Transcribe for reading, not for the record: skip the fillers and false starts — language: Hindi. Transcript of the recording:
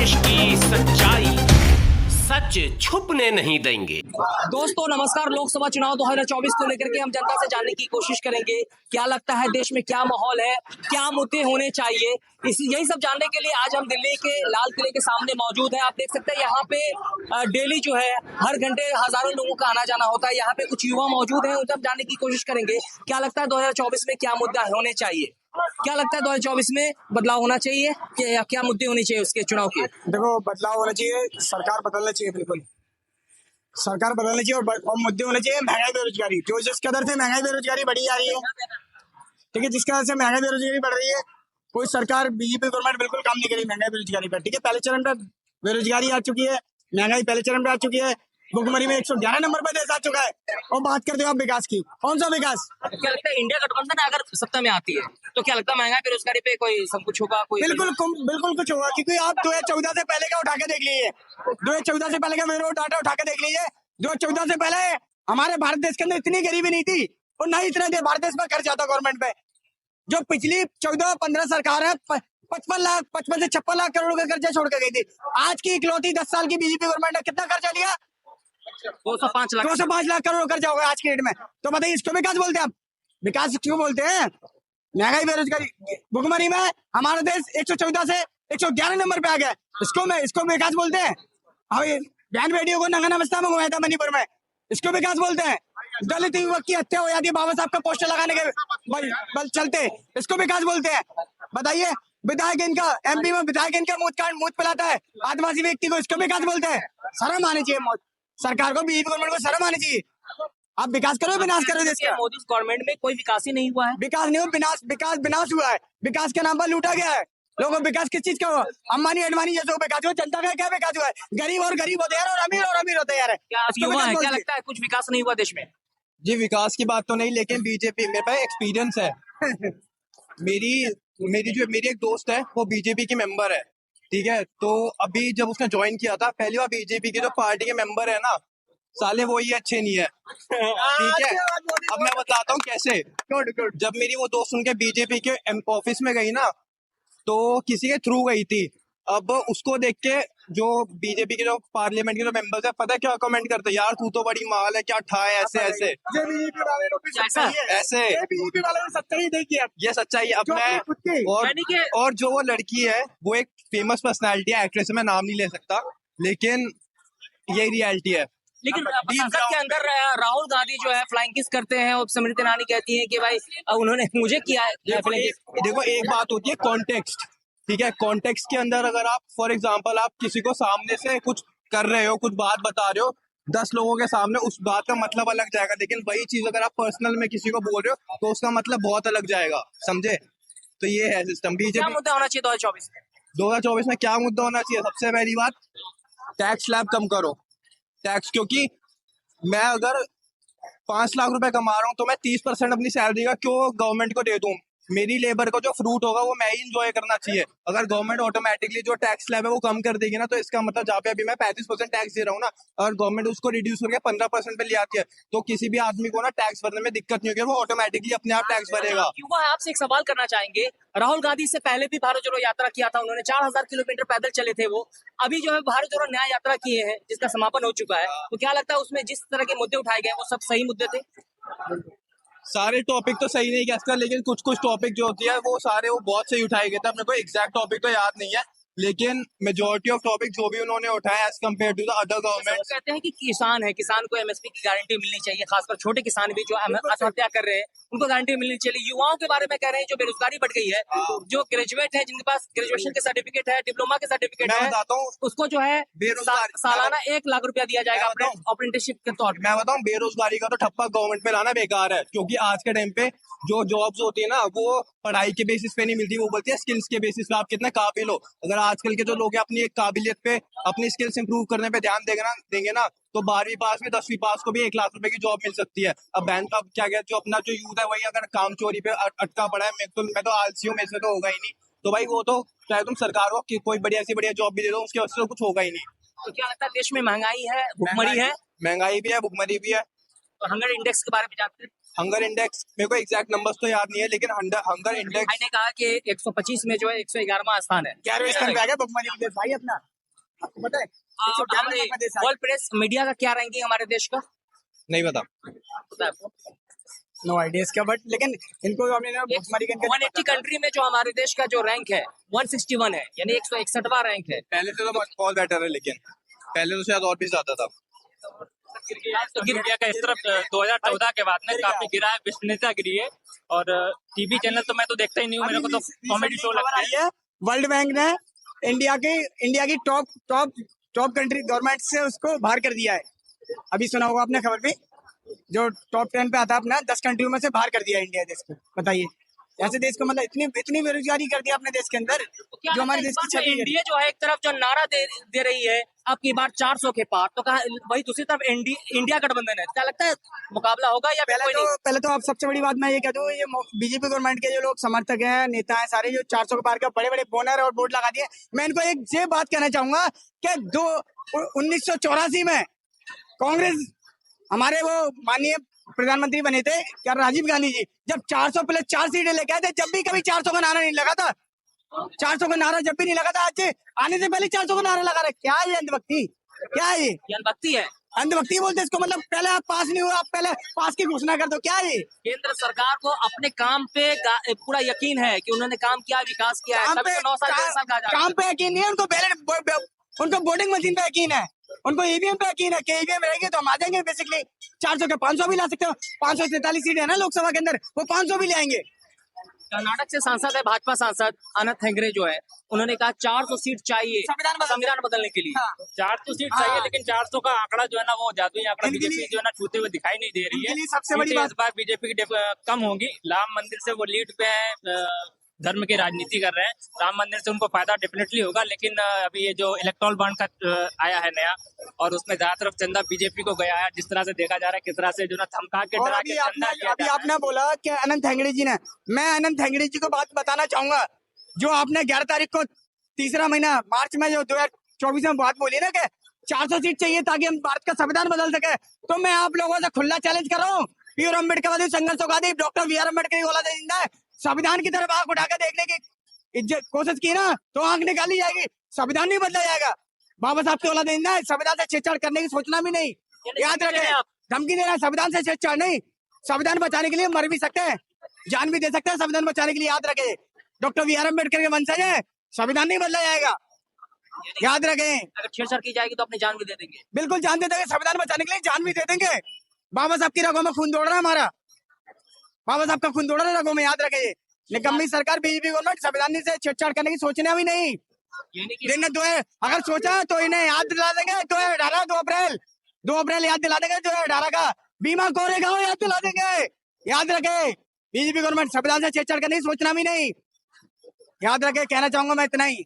देश की सच्चाई सच छुपने नहीं देंगे। दोस्तों नमस्कार। लोकसभा चुनाव 2024 को लेकर के हम जनता से जानने की कोशिश करेंगे क्या लगता है देश में क्या माहौल है, क्या मुद्दे होने चाहिए। यही सब जानने के लिए आज हम दिल्ली के लाल किले के सामने मौजूद हैं। आप देख सकते हैं यहाँ पे डेली जो है हर घंटे हजारों लोगों का आना जाना होता है। यहाँ पे कुछ युवा मौजूद हैं, उनसे हम जानने की कोशिश करेंगे क्या लगता है 2024 में क्या मुद्दा होने चाहिए। क्या लगता है 2024 में बदलाव होना चाहिए, क्या मुद्दे होने चाहिए उसके चुनाव के? देखो, बदलाव होना चाहिए, सरकार बदलना चाहिए, बिल्कुल सरकार बदलनी चाहिए और मुद्दे होने चाहिए। महंगाई बेरोजगारी, जो जिस कदर से महंगाई बेरोजगारी बढ़ी जा रही है, ठीक है, जिस कदर से महंगाई बेरोजगारी बढ़ रही है, कोई सरकार बीजेपी गवर्नमेंट बिल्कुल काम नहीं करी महंगाई बेरोजगारी पर। ठीक है, पहले चरण पर बेरोजगारी आ चुकी है, महंगाई पहले चरण पर आ चुकी है, भुखमरी में 111 नंबर पर देश आ चुका है। और बात करते हो आप विकास की, कौन सा विकास? क्या लगता है इंडिया गठबंधन अगर सत्ता में आती है तो क्या लगता है महंगाई बेरोजगारी पे कोई सब कुछ होगा? कोई बिल्कुल कुछ होगा, क्योंकि आप 2014 से पहले का उठा के देख लीजिए, 2014 से पहले का मेरे डाटा उठा के देख लीजिए। 2014 से पहले हमारे भारत देश के अंदर इतनी गरीबी नहीं थी और ना ही इतना भारत देश में खर्च आता गवर्नमेंट पे। जो पिछली 14-15 सरकार है 55 से 56 लाख करोड़ का कर्जा छोड़ के गई थी। आज की इकलौती 10 साल की बीजेपी गवर्नमेंट ने कितना खर्चा लिया? 205 लाख करोड़ खर्चा होगा आज के डेट में। तो बताइए, इसको विकास बोलते हैं? आप विकास क्यों बोलते हैं? महंगाई बेरोजगारी भुखमरी में हमारा देश 114 से 111 नंबर पे आ गया। इसको विकास बोलते हैं? अभी बहन बेटियों को नंगा नमस्ता में घुमाया था मणिपुर में, इसको विकास बोलते हैं? दलित युवक की हत्या हो जाती है बाबा साहब का पोस्टर लगाने के बल चलते, इसको विकास बोलते हैं? बताइए, विधायक इनका एमपी में विधायक इनका मुंह पिलाता है आदिवासी व्यक्ति को, इसको विकास बोलते हैं? शर्म आनी चाहिए सरकार को, बीजेपी गवर्नमेंट को शर्म आनी चाहिए। आप विकास करो, विनाश करो देश का। मोदी गवर्नमेंट में कोई विकास ही नहीं हुआ है। विकास नहीं हुआ, विनाश हुआ है। विकास के नाम पर लूटा गया है लोगों को। विकास किस चीज का हुआ? अंबानी अडवाणी जैसे विकास हुआ, जनता का क्या विकास हुआ है? गरीब होते यार, और अमीर होते यार। क्या लगता है कुछ विकास नहीं हुआ देश में? जी, विकास की बात तो नहीं, लेकिन बीजेपी मेरे पास एक्सपीरियंस है। मेरी एक दोस्त है, वो बीजेपी की मेंबर है, ठीक है। तो अभी जब उसने ज्वाइन किया था पहली बार, बीजेपी के जो पार्टी के मेंबर है ना, साले वो ये अच्छे नहीं है, ठीक है। अब मैं बताता हूँ कैसे। जब मेरी वो दोस्त उनके बीजेपी के ऑफिस में गई ना, तो किसी के थ्रू गई थी। अब उसको देख के जो बीजेपी के जो पार्लियामेंट के जो मेंबर्स है, पता है क्या कमेंट करते हैं? यार तू तो बड़ी माल है, क्या ठाए ऐसे ऐसे ऐसे। ये सच्चाई। अब मैं और जो वो लड़की है वो एक फेमस पर्सनालिटी है, एक्ट्रेस है, मैं नाम नहीं ले सकता, लेकिन यही रियलिटी है। लेकिन संसद के अंदर राहुल गांधी जो है फ्लाइंग किस करते हैं और स्मृति ईरानी कहती है कि भाई उन्होंने मुझे किया है। देखो, एक बात होती है कॉन्टेक्स्ट, ठीक है। कॉन्टेक्स्ट के अंदर अगर आप फॉर एग्जांपल आप किसी को सामने से कुछ कर रहे हो, कुछ बात बता रहे हो 10 लोगों के सामने, उस बात का मतलब अलग जाएगा। लेकिन वही चीज अगर आप पर्सनल में किसी को बोल रहे हो तो उसका मतलब बहुत अलग जाएगा, समझे? तो ये है सिस्टम। क्या मुद्दा होना चाहिए 2024 में क्या मुद्दा होना चाहिए? सबसे पहली बात, टैक्स स्लैब कम करो। टैक्स, क्योंकि मैं अगर 5 लाख रुपए कमा रहा हूँ तो मैं 30% अपनी सैलरी का क्यों गवर्नमेंट को दे दूं? मेरी लेबर का जो फ्रूट होगा वो मैं ही इंजॉय करना चाहिए। अगर गवर्नमेंट ऑटोमेटिकली जो टैक्स स्लैब है वो कम कर देगी ना, तो इसका मतलब जहाँ पे अभी मैं 35% टैक्स दे रहा हूँ ना, अगर गवर्नमेंट उसको रिड्यूस करके 15% पे ले आती है, तो किसी भी आदमी को ना टैक्स भरने में दिक्कत नहीं होगी, वो ऑटोमेटिकली अपने आप टैक्स भरेगा। युवा आपसे एक सवाल करना चाहेंगे। राहुल गांधी से पहले भी भारत जोड़ो यात्रा किया था उन्होंने, 4000 किलोमीटर पैदल चले थे वो। अभी जो है भारत जोड़ो न्याय यात्रा किए हैं जिसका समापन हो चुका है, तो क्या लगता है उसमें जिस तरह के मुद्दे उठाए गए वो सब सही मुद्दे थे? सारे टॉपिक तो सही नहीं कह सकता, लेकिन कुछ टॉपिक जो होती है वो सारे वो बहुत सही उठाए गए थे। अपने को एग्जैक्ट टॉपिक तो याद नहीं है, लेकिन मेजोरिटी ऑफ टॉपिक जो भी उन्होंने उठाया as compare to the other government. कहते हैं कि किसान है, किसान को एमएसपी की गारंटी मिलनी चाहिए, खासकर छोटे किसान भी जो आत्महत्या कर रहे हैं उनको गारंटी मिलनी चाहिए। युवाओं के बारे में कह रहे हैं जो बेरोजगारी बढ़ गई है, जो ग्रेजुएट है, जिनके पास ग्रेजुएशन के सर्टिफिकेट है, डिप्लोमा के सर्टिफिकेट है, बताता हूँ उसको जो है सालाना 1 लाख रुपया दिया जाएगा अपने अप्रेंटिसशिप के तौर पर। मैं बताऊँ, बेरोजगारी का तो ठप्पा गवर्नमेंट पे लाना बेकार है, क्योंकि आज के टाइम पे जो जॉब्स होती है ना वो पढ़ाई के बेसिस पे नहीं मिलती, वो बोलती है स्किल्स के बेसिस पे आप कितने काबिल हो। अगर आजकल के जो लोग हैं अपनी एक काबिलियत पे, अपनी स्किल्स इंप्रूव करने पे ध्यान देंगे ना, तो 12वीं पास में 10वीं पास को भी 1 लाख रुपए की जॉब मिल सकती है। अब बैंक का क्या गया, जो अपना जो यूथ है वही अगर काम चोरी पे अटका पड़ा है, मैं तो आलसी हूँ, मेरे से तो होगा ही नहीं। तो भाई वो तो चाहे तुम सरकार को कोई बढ़िया जॉब भी दे दो, उसके वजह से तो कुछ होगा ही नहीं। तो क्या लगता है देश में महंगाई है, भुखमरी है? महंगाई भी है, भुखमरी भी है। तो हंगर इंडेक्स के बारे में जानते हैं? हंगर इंडेक्स मेरे को एग्जैक्ट नंबर्स तो याद नहीं है, लेकिन हंगर इंडेक्स ने कहा कि 125 में जो है 111वां स्थान है। 11वें स्थान पे आ गया भुखमरी इंडेक्स भाई अपना। आपको पता है 111 हमारे नंबर देश है। वर्ल्ड प्रेस मीडिया का क्या रैंकिंग हमारे देश का नहीं पता। पता है आपको? नो आइडिया इसका, बट लेकिन इनको हमने ना भुखमरी करके 180 कंट्री में जो हमारे देश का जो रैंक है 161 है, यानी 161वां रैंक है। पहले से तो बहुत बेटर है, लेकिन पहले तो शायद और भी ज्यादा था। तो गिर गया का इस तरफ 2014 के बाद में काफी गिरा है, विश्वसनीयता गिरी है। और टीवी चैनल तो मैं तो देखता ही नहीं हूँ, मेरे को तो कॉमेडी शो लगता है। वर्ल्ड बैंक ने इंडिया की टॉप कंट्री गवर्नमेंट से उसको बाहर कर दिया है। अभी सुना होगा आपने खबर भी, जो टॉप 10 पे आता है अपना 10 कंट्रियों में से बाहर कर दिया इंडिया देश को। बताइए, ऐसे देश को मतलब इतनी बेरोजगारी कर दिया अपने देश के अंदर, जो हमारे देश की छवि है। इंडिया जो है एक तरफ जो नारा दे रही है अब की बार 400 के पार, तो कहा वही दूसरी तरफ इंडिया गठबंधन है। क्या लगता है मुकाबला होगा या फिर कोई नहीं? पहले तो आप सबसे बड़ी बात मैं ये कह दूं, ये बीजेपी गवर्नमेंट के जो लोग समर्थक हैं, नेता हैं, सारे जो 400 के पार का बड़े बड़े बोनर और बोर्ड लगा दिए। मैं इनको एक ये बात कहना चाहूंगा कि 1984 में कांग्रेस, हमारे वो माननीय प्रधानमंत्री बने थे क्या, राजीव गांधी जी, जब 400 प्लस 4 सीटें लेके आए थे, जब भी कभी 400 का नारा नहीं लगा था। 400 का नारा जब भी नहीं लगा था, आज आने से पहले 400 का नारा लगा रहे। क्या ये अंधभक्ति, क्या ये अंधभक्ति है? अंधभक्ति बोलते इसको, मतलब पहले आप पास नहीं हुए, आप पहले पास की घोषणा कर दो। क्या ये केंद्र सरकार को अपने काम पे पूरा यकीन है कि उन्होंने काम किया, विकास किया है, तभी तो 9 साल 10 साल कहा जा रहा है। काम पे यकीन नहीं है उनको, उनको वोटिंग मशीन पे यकीन है, उनको ईवीएम पे यकीन है कि ईवीएम रहेगी तो हम आ जाएंगे। बेसिकली 400 के 500 भी ला सकते हो, 543 सीटें है ना लोकसभा के अंदर, वो 500 भी ले आएंगे। कर्नाटक से सांसद है, भाजपा सांसद अनंत हेगड़े जो है, उन्होंने कहा 400 सीट चाहिए संविधान बदलने के लिए। 400 सीट चाहिए, लेकिन 400 का आंकड़ा जो है ना वो जादुई आंकड़ा इनके लिए- बीजेपी जो है ना छूते हुए दिखाई नहीं दे रही इनके है। लिए सबसे बड़ी सीटें बात- इस बार बीजेपी की कम होगी। राम मंदिर से वो लीड पे है, धर्म की राजनीति कर रहे हैं। राम मंदिर से उनको फायदा डेफिनेटली होगा, लेकिन अभी ये जो इलेक्टोरल बॉन्ड का आया है नया, और उसमें ज्यादातर चंदा बीजेपी को गया है। जिस तरह से देखा जा रहा है, किस तरह से जो ना धमका के और डरा अभी के चंदा लिया अभी जा रहा है। आपने बोला कि अनंत हेगड़े जी ने, मैं अनंत हेगड़े जी को बात बताना चाहूंगा, जो आपने 11 तारीख को तीसरा महीना मार्च में जो 2024 में बात बोली ना कि 400 सीट चाहिए ताकि हम भारत का संविधान बदल सके, तो मैं आप लोगों से खुला चैलेंज कर रहा हूँ। पीयूष अम्बेडकर संघर्ष होगा, डॉक्टर बी आर अम्बेडकर की औलाद जिंदा है। संविधान की तरफ आंख उठाकर देखने की इज्जत कोशिश की ना तो आंख निकाली जाएगी, संविधान नहीं बदला जाएगा। बाबा साहब की औलाद जिंदा है, संविधान से छेड़छाड़ करने की सोचना भी नहीं। याद रखें, धमकी देना, संविधान से छेड़छाड़ नहीं। संविधान बचाने के लिए मर भी सकते हैं, जान भी दे सकते हैं संविधान बचाने के लिए। याद रखें, डॉक्टर बी आर अम्बेडकर के वंशज है, संविधान नहीं बदला जाएगा, याद रखें। अगर छेड़छाड़ की जाएगी तो अपनी जान भी दे देंगे। बिल्कुल जान दे देंगे, संविधान बचाने के लिए जान भी दे देंगे। बाबा साहब की रगों में खून दौड़ रहा है हमारा, बाबा साहब का खून दौड़ रहा है रगों में, याद रखें। निकम्मी सरकार बीजेपी गवर्नमेंट संविधान से छेड़छाड़ करने की सोचना भी नहीं। दिन दो है, अगर सोचा तो इन्हें याद दिला देंगे 2018 2 अप्रैल याद दिला देंगे 2018 का बीमा कोरेगांव याद दिला देंगे। याद रखे, बीजेपी गवर्नमेंट संविधान से छेड़छाड़ करने की सोचना भी नहीं, याद रखे। कहना चाहूंगा मैं इतना ही।